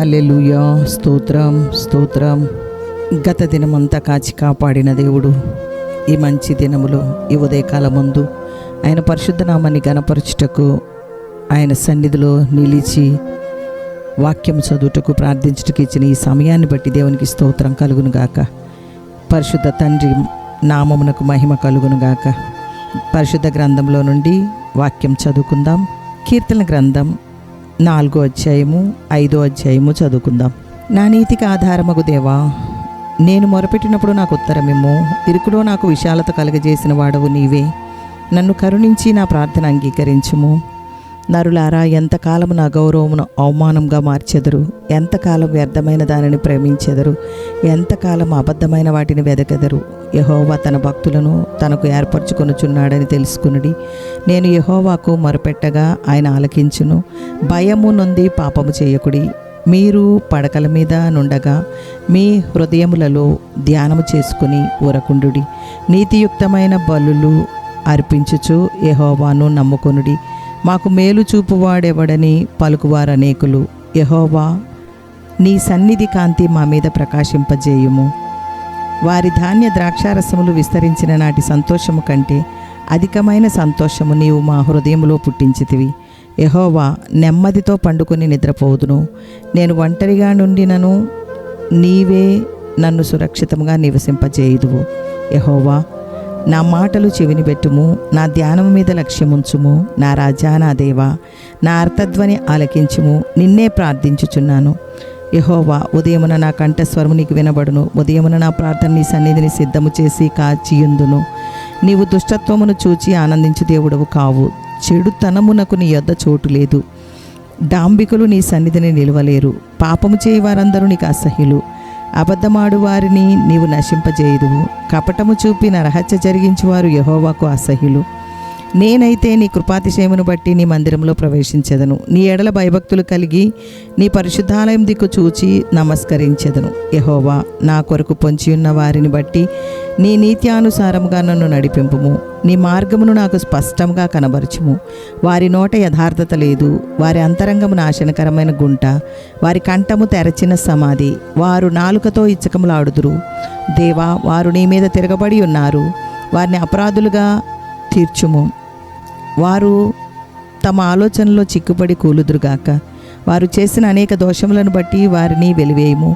హల్లెలూయా. స్తోత్రం స్తోత్రం. గత దినమంతా కాచి కాపాడిన దేవుడు ఈ మంచి దినములో ఈ ఉదయకాలం ముందు ఆయన పరిశుద్ధ నామాన్ని గణపరచుటకు ఆయన సన్నిధిలో నిలిచి వాక్యం చదువుటకు ప్రార్థించుటకు ఇచ్చిన ఈ సమయాన్ని బట్టి దేవునికి స్తోత్రం కలుగును గాక. పరిశుద్ధ తండ్రి నామమునకు మహిమ కలుగును గాక. పరిశుద్ధ గ్రంథంలో నుండి వాక్యం చదువుకుందాం. కీర్తన గ్రంథం 4వ అధ్యాయము 5వ అధ్యాయము చదువుకుందాం. నా నీతికి ఆధారమగు దేవా, నేను మొరపెట్టినప్పుడు నాకు ఉత్తరమిమ్ము. ఇరుకులో నాకు విశాలత కలుగజేసిన వాడవు నీవే. నన్ను కరుణించి నా ప్రార్థన అంగీకరించుము. నరులారా, ఎంతకాలము నా గౌరవమును అవమానంగా మార్చెదరు? ఎంతకాలం వ్యర్థమైన దానిని ప్రేమించెదరు? ఎంతకాలం అబద్ధమైన వాటిని వెదకెదరు? యెహోవా తన భక్తులను తనకు ఏర్పరచుకొనుచున్నాడని తెలుసుకునుడి. నేను యెహోవాకు మొరపెట్టగా ఆయన ఆలకించును. భయము నొంది పాపము చేయకుడి. మీరు పడకల మీద నుండగా మీ హృదయములలో ధ్యానము చేసుకుని ఊరకుండుడి. నీతియుక్తమైన బలులు అర్పించుచు యెహోవాను నమ్ముకొనుడి. మాకు మేలు చూపువాడెవడని పలుకువారు అనేకులు. యెహోవా, నీ సన్నిధి కాంతి మా మీద ప్రకాశింపజేయుము. వారి ధాన్య ద్రాక్షారసములు విస్తరించిన నాటి సంతోషము కంటే అధికమైన సంతోషము నీవు మా హృదయంలో పుట్టించితివి. యెహోవా, నెమ్మదితో పండుకొని నిద్రపోదును. నేను ఒంటరిగా నుండినను నీవే నన్ను సురక్షితంగా నివసింపజేయుదువు. యెహోవా, నా మాటలు చెవిని పెట్టుము. నా ధ్యానము మీద లక్ష్యముంచుము. నా రాజా, నా దేవా, నా అర్థధ్వని ఆలకించుము. నిన్నే ప్రార్థించుచున్నాను. యెహోవా, ఉదయమున నా కంఠస్వరము నీకు వినబడును. ఉదయమున నా ప్రార్థన నీ సన్నిధిని సిద్ధము చేసి కాచియుందును. నీవు దుష్టత్వమును చూచి ఆనందించు దేవుడవు కావు. చెడుతనమునకు నీ యొద్ద చోటు లేదు. డాంబికులు నీ సన్నిధిని నిలవలేరు. పాపము చేయి వారందరూ నీకు అసహ్యులు. అబద్ధమాడు వారిని నీవు నశింపజేయుదువు. కపటము చూపి నరహత్య జరిగించువారు యెహోవాకు అసహ్యులు. నేనైతే నీ కృపాతిశయమును బట్టి నీ మందిరంలో ప్రవేశించెదను. నీ ఎడల భయభక్తులు కలిగి నీ పరిశుద్ధాలయం దిక్కు చూచి నమస్కరించెదను. యెహోవా, నా కొరకు పొంచియున్న వారిని బట్టి నీ నీత్యానుసారముగా నన్ను నడిపింపుము. నీ మార్గమును నాకు స్పష్టంగా కనబరచుము. వారి నోట యథార్థత లేదు. వారి అంతరంగము నాశనకరమైన గుంట. వారి కంఠము తెరచిన సమాధి. వారు నాలుకతో ఇచ్చకములాడుదురు. దేవా, వారు నీ మీద తిరగబడి ఉన్నారు. వారిని అపరాధులుగా తీర్చుము. వారు తమ ఆలోచనలో చిక్కుపడి కూలుదురుగాక. వారు చేసిన అనేక దోషములను బట్టి వారిని వెలివేయము.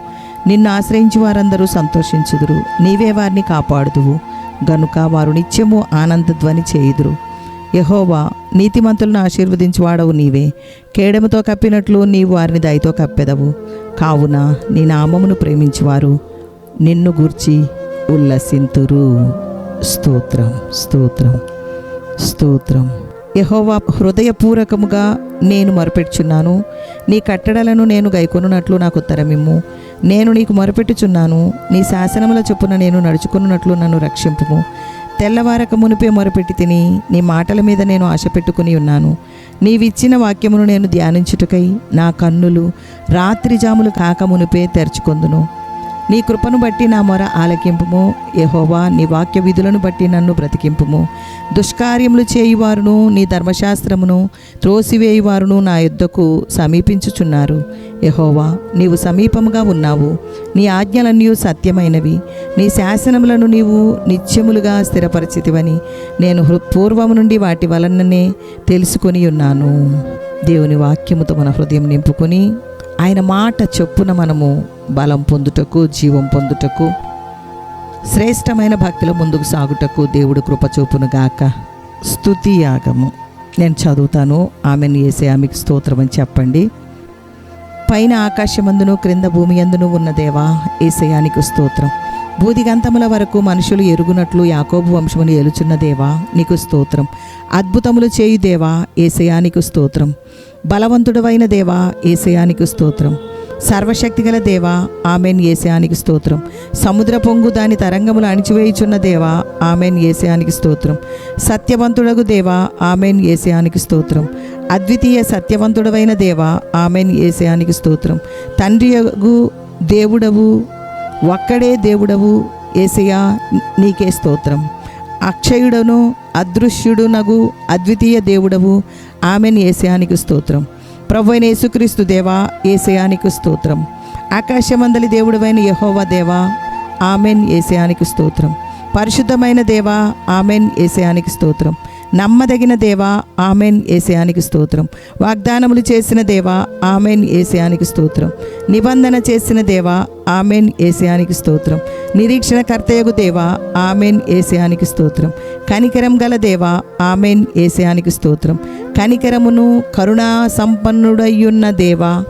నిన్ను ఆశ్రయించి వారందరూ సంతోషించుదురు. నీవే వారిని కాపాడుదువు గనుక వారు నిత్యము ఆనందధ్వని చేయుదురు. యెహోవా, నీతిమంతులను ఆశీర్వదించువాడవు నీవే. కేడముతో కప్పినట్లు నీవు వారిని దయతో కప్పెదవు. కావున నీ నామమును ప్రేమించువారు నిన్ను గూర్చి ఉల్లసింతురు. స్తోత్రం స్తోత్రం స్తోత్రం. యెహోవా, హృదయపూర్వకముగా నేను మొరపెట్టుచున్నాను. నీ కట్టడలను నేను గైకొనున్నట్లు నాకు ఉత్తరమిమ్ము. నేను నీకు మొరపెట్టుచున్నాను. నీ శాసనముల చొప్పున నేను నడుచుకున్నట్లు నన్ను రక్షింపుము. తెల్లవారక మునిపే మొరపెట్టి తిని నీ మాటల మీద నేను ఆశ పెట్టుకుని ఉన్నాను. నీవిచ్చిన వాక్యమును నేను ధ్యానించుటకై నా కన్నులు రాత్రి జాములు కాక మునిపే తెరుచుకొందును. నీ కృపను బట్టి నా మొర ఆలకింపుము. యెహోవా, నీ వాక్య విధులను బట్టి నన్ను బ్రతికింపుము. దుష్కార్యములు చేయువారును నీ ధర్మశాస్త్రమును త్రోసివేయువారును నా యుద్ధకు సమీపించుచున్నారు. యెహోవా, నీవు సమీపముగా ఉన్నావు. నీ ఆజ్ఞలన్నీ సత్యమైనవి. నీ శాసనములను నీవు నిత్యములుగా స్థిరపరిచితివని నేను పూర్వము నుండి వాటి వలననే తెలుసుకొని ఉన్నాను. దేవుని వాక్యముతో మన హృదయం నింపుకొని ఆయన మాట చొప్పున మనము బలం పొందుటకు, జీవం పొందుటకు, శ్రేష్టమైన భక్తిలో ముందుకు సాగుటకు దేవుడు కృప చూపును గాక. స్తుతి యాగము నేను చదువుతాను. ఆమెను యేసయ్యా మీకు స్తోత్రం అని చెప్పండి. పైన ఆకాశమందును క్రింద భూమి యందును ఉన్న దేవా, యేసయ్యా నీకు స్తోత్రం. భూదిగంతముల వరకు మనుషులు ఎరుగునట్లు యాకోబు వంశమును ఏలుచున్న దేవా నీకు స్తోత్రం. అద్భుతములు చేయు దేవా, యేసయ్యా నీకు స్తోత్రం. బలవంతుడవైన దేవా, యేసయ్యా నీకు స్తోత్రం. సర్వశక్తిగల దేవా, ఆమెన్ యేసయ్యా నీకు స్తోత్రం. సముద్ర పొంగు దాని తరంగములు అణిచివేయుచున్న దేవా, ఆమెన్ యేసయ్యా నీకు స్తోత్రం. సత్యవంతుడగు దేవా, ఆమెన్ యేసయ్యా నీకు స్తోత్రం. అద్వితీయ సత్యవంతుడవైన దేవా, ఆమెన్ యేసయ్యా నీకు స్తోత్రం. తండ్రియగు దేవుడవు, ఒక్కడే దేవుడవు, యేసయ్యా నీకే స్తోత్రం. అక్షయుడను అదృశ్యుడునగు అద్వితీయ దేవుడవు, ఆమెన్ యేసయ్యా నీకు స్తోత్రం. ప్రభువైన యేసుక్రీస్తు దేవా, యేసయానికి స్తోత్రం. ఆకాశమందలి దేవుడవైన యెహోవా దేవా, ఆమెన్, యేసయానికి స్తోత్రం. పరిశుద్ధమైన దేవా, ఆమెన్, యేసయానికి స్తోత్రం. నమ్మదగిన దేవా, ఆమెన్, యేసయానికి స్తోత్రం. వాగ్దానములు చేసిన దేవా, ఆమెన్, యేసయానికి స్తోత్రం. నిబంధన చేసిన దేవా, ఆమెన్, యేసయానికి స్తోత్రం. నిరీక్షణ కర్తయగు దేవా, ఆమెన్, యేసయానికి స్తోత్రం. కనికరం గల దేవా, ఆమెన్, యేసయానికి స్తోత్రం. కనికరమును కరుణా సంపన్నుడయ్యున్న దేవా,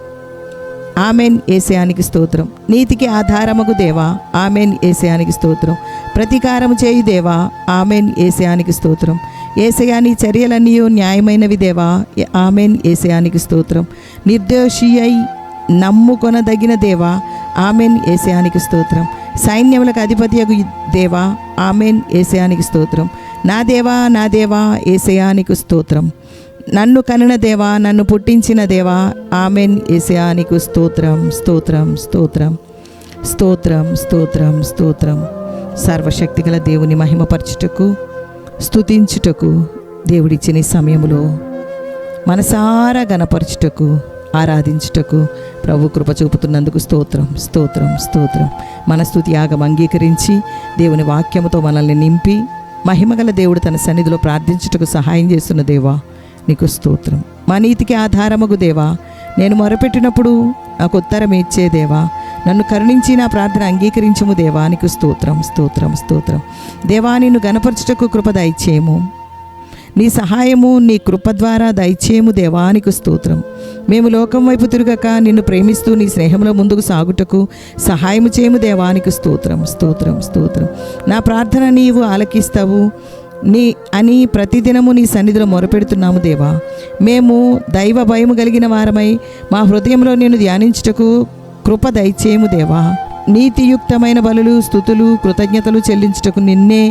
ఆమెన్, యేసయానికి స్తోత్రం. నీతికి ఆధారమగు దేవా, ఆమెన్, యేసయానికి స్తోత్రం. ప్రతీకారము చేయు దేవా, ఆమెన్, యేసయానికి స్తోత్రం. యేసయ్యా, నీ చర్యలన్నీ న్యాయమైనవి దేవా, ఆమెన్, యేసయానికి స్తోత్రం. నిర్దోషి అయి నమ్ముకొనదగిన దేవా, ఆమెన్, యేసయానికి స్తోత్రం. సైన్యములకు అధిపతియగు దేవా, ఆమెన్, యేసయానికి స్తోత్రం. నా దేవా, నా దేవా, యేసయానికి స్తోత్రం. నన్ను కనిన దేవా, నన్ను పుట్టించిన దేవా, ఆమెన్, యేసయానికి స్తోత్రం, స్తోత్రం, స్తోత్రం, స్తోత్రం, స్తోత్రం, స్తోత్రం. సర్వశక్తిగల దేవుని మహిమపరచుటకు, స్తుతించుటకు, దేవుడిచ్చిన ఈ సమయంలో మనసారా గణపరచుటకు, ఆరాధించుటకు ప్రభు కృప చూపుతున్నందుకు స్తోత్రం, స్తోత్రం, స్తోత్రం. మన స్తుతి యాగం అంగీకరించి దేవుని వాక్యముతో మనల్ని నింపి మహిమగల దేవుడు తన సన్నిధిలో ప్రార్థించుటకు సహాయం చేస్తున్న దేవా, నీకు స్తోత్రం. మా నీతికి ఆధారమగు దేవా, నేను మొరపెట్టినప్పుడు నాకు ఉత్తరం ఇచ్చే దేవా, నన్ను కరుణించి నా ప్రార్థన అంగీకరించుము దేవా, నీకు స్తోత్రం, స్తోత్రం, స్తోత్రం. దేవా, నిన్ను గణపరచుటకు కృప దయచేయము. నీ సహాయము నీ కృప ద్వారా దయచేయము దేవా, నీకు స్తోత్రం. మేము లోకం వైపు తిరగక నిన్ను ప్రేమిస్తూ నీ స్నేహంలో ముందుకు సాగుటకు సహాయము చేయము దేవా, నీకు స్తోత్రం, స్తోత్రం, స్తోత్రం. నా ప్రార్థన నీవు ఆలకిస్తావు అని ప్రతిదినము నీ సన్నిధిలో మొరపెడుతున్నాము దేవా. మేము దైవ భయము కలిగిన వారమై మా హృదయంలో నేను ధ్యానించుటకు కృప దయచేయము దేవా. నీతియుక్తమైన బలులు, స్తుతులు, కృతజ్ఞతలు చెల్లించుటకు, నిన్నే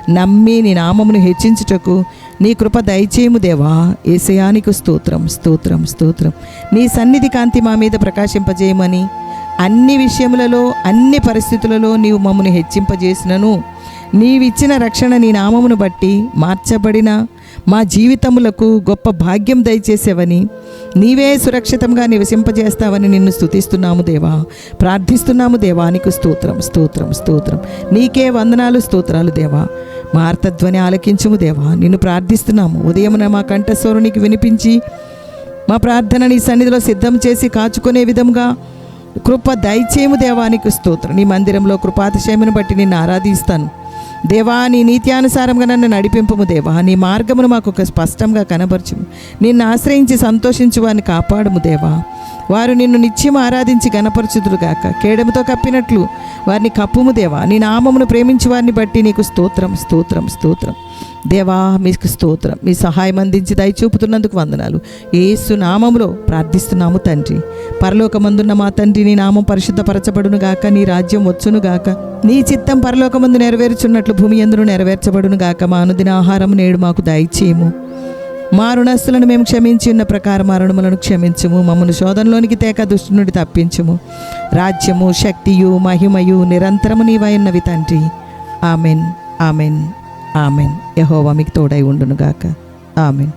నమ్మి నీ నామమును హెచ్చించుటకు నీ కృప దయచేయము దేవా. యేసయానికి స్తోత్రం, స్తోత్రం, స్తోత్రం. నీ సన్నిధి కాంతి మా మీద ప్రకాశింపజేయమని అన్ని విషయములలో, అన్ని పరిస్థితులలో నీవు మమ్మల్ని హెచ్చింపజేసినను నీవిచ్చిన రక్షణ నీ నామమును బట్టి మార్చబడిన మా జీవితములకు గొప్ప భాగ్యం దయచేసేవని, నీవే సురక్షితంగా నివసింపజేస్తావని నిన్ను స్తుతిస్తున్నాము దేవా, ప్రార్థిస్తున్నాము దేవా. నీకు స్తోత్రం, స్తోత్రం, స్తోత్రం. నీకే వందనాలు, స్తోత్రాలు దేవా. మా ఆర్తధ్వని ఆలకించుము దేవా. నిన్ను ప్రార్థిస్తున్నాము. ఉదయమున మా కంఠస్వరునికి వినిపించి మా ప్రార్థన నీ సన్నిధిలో సిద్ధం చేసి కాచుకునే విధంగా కృప దయచేయము దేవా, నీకు స్తోత్రం. నీ మందిరంలో కృపాతిశయమును బట్టి నిన్ను ఆరాధిస్తాను దేవా. నీ నీత్యానుసారంగా నన్ను నడిపింపుము దేవా. నీ మార్గమును మాకు ఒక స్పష్టంగా కనబరచుము. నిన్ను ఆశ్రయించి సంతోషించు వారిని కాపాడుము దేవా. వారు నిన్ను నిత్యం ఆరాధించి గణపరచుదురుగాక. కేడముతో కప్పినట్లు వారిని కప్పుము దేవా. నీ నామమును ప్రేమించి వారిని బట్టి నీకు స్తోత్రం, స్తోత్రం, స్తోత్రం దేవా. మీకు స్తోత్రం. మీ సహాయం అందించి దయచూపుతున్నందుకు వందనాలు. యేసు నామములో ప్రార్థిస్తున్నాము తండ్రి. పరలోకమందున్న మా తండ్రి, నీ నామం పరిశుద్ధపరచబడును గాక. నీ రాజ్యం వచ్చును గాక. నీ చిత్తం పరలోకమందు నెరవేర్చున్నట్లు భూమి యందును నెరవేర్చబడును గాక. మా అనుదిన ఆహారం నేడు మాకు దయచేయము. మా రుణస్తులను మేము క్షమించి ఉన్న ప్రకారం మా రుణములను క్షమించుము. మమ్మల్ని శోధనలోనికి తేక దుష్టు నుండి తప్పించుము. రాజ్యము, శక్తియు, మహిమయు నిరంతరము నీవైనవి తండ్రి. Amen, amen, amen. యెహోవా మీకు తోడై ఉండును గాక. ఆమెన్.